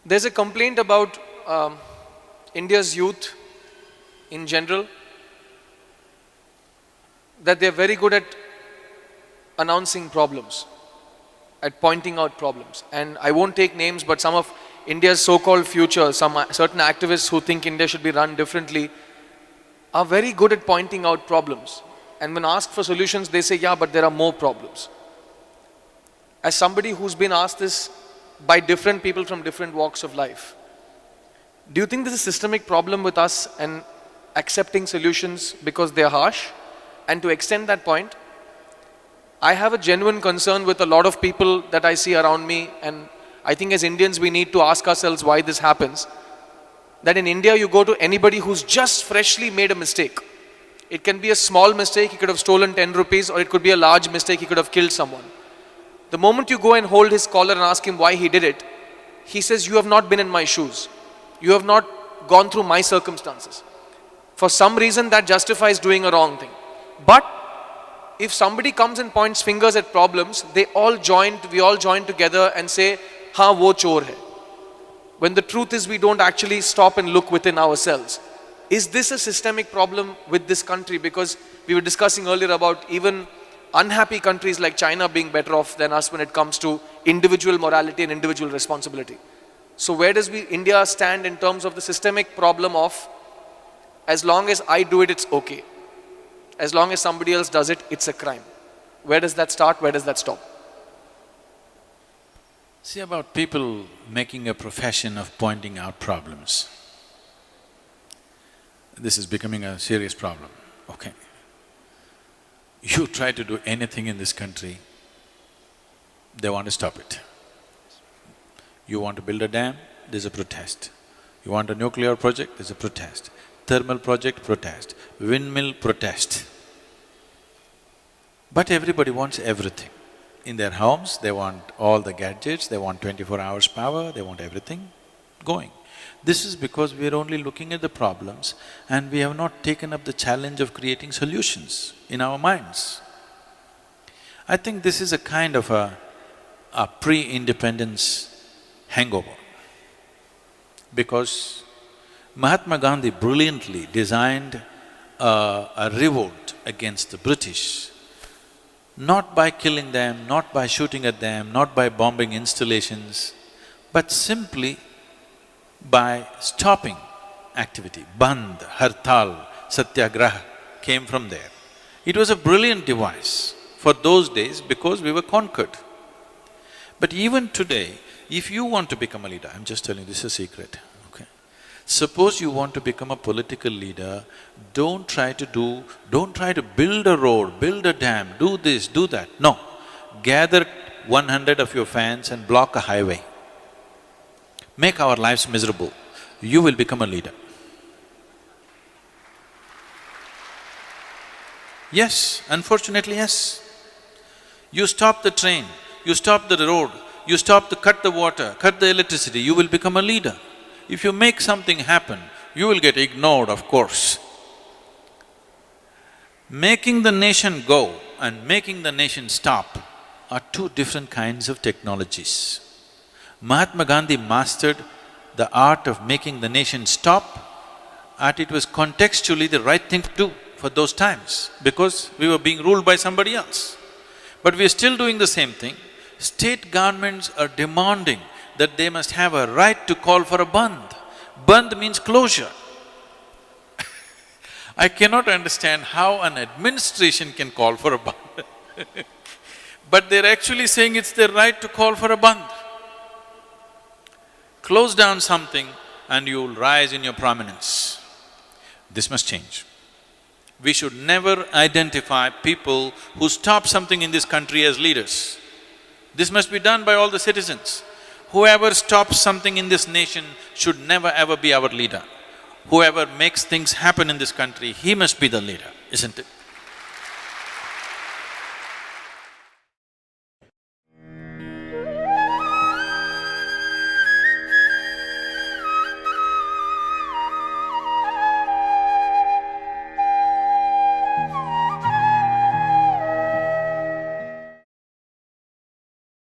There's a complaint about India's youth in general, that they're very good at announcing problems, at pointing out problems. And I won't take names, but some of India's so-called future, some certain activists who think India should be run differently, are very good at pointing out problems. And when asked for solutions, they say, yeah, but there are more problems. As somebody who's been asked this by different people from different walks of life, do you think there's a systemic problem with us and accepting solutions because they're harsh? And to extend that point, I have a genuine concern with a lot of people that I see around me, and I think as Indians we need to ask ourselves why this happens. That in India you go to anybody who's just freshly made a mistake. It can be a small mistake, he could have stolen 10 rupees, or it could be a large mistake, he could have killed someone. The moment you go and hold his collar and ask him why he did it, he says, you have not been in my shoes. You have not gone through my circumstances. For some reason that justifies doing a wrong thing. But if somebody comes and points fingers at problems, we all join together and say, हाँ वो चोर है. When the truth is we don't actually stop and look within ourselves. Is this a systemic problem with this country? Because we were discussing earlier about even unhappy countries like China being better off than us when it comes to individual morality and individual responsibility. So where does India stand in terms of the systemic problem of, as long as I do it, it's okay. As long as somebody else does it, it's a crime. Where does that start? Where does that stop? See, about people making a profession of pointing out problems, this is becoming a serious problem, okay. You try to do anything in this country, they want to stop it. You want to build a dam, there's a protest. You want a nuclear project, there's a protest. Thermal project, protest. Windmill, protest. But everybody wants everything. In their homes, they want all the gadgets, they want 24 hours power, they want everything going. This is because we are only looking at the problems and we have not taken up the challenge of creating solutions in our minds. I think this is a kind of a pre-independence hangover, because Mahatma Gandhi brilliantly designed a revolt against the British, not by killing them, not by shooting at them, not by bombing installations, but simply by stopping activity. Bandh, Hartal, Satyagraha came from there. It was a brilliant device for those days because we were conquered. But even today, if you want to become a leader, I'm just telling you, this is a secret, okay? Suppose you want to become a political leader, don't try to build a road, build a dam, do this, do that. No. Gather 100 of your fans and block a highway. Make our lives miserable. You will become a leader. Yes, unfortunately, yes. You stop the train, you stop the road, you cut the water, cut the electricity, you will become a leader. If you make something happen, you will get ignored, of course. Making the nation go and making the nation stop are two different kinds of technologies. Mahatma Gandhi mastered the art of making the nation stop, and it was contextually the right thing to do for those times, because we were being ruled by somebody else. But we are still doing the same thing. State governments are demanding that they must have a right to call for a bandh. Bandh means closure. I cannot understand how an administration can call for a bandh but they're actually saying it's their right to call for a bandh. Close down something and you'll rise in your prominence. This must change. We should never identify people who stop something in this country as leaders. This must be done by all the citizens. Whoever stops something in this nation should never ever be our leader. Whoever makes things happen in this country, he must be the leader, isn't it?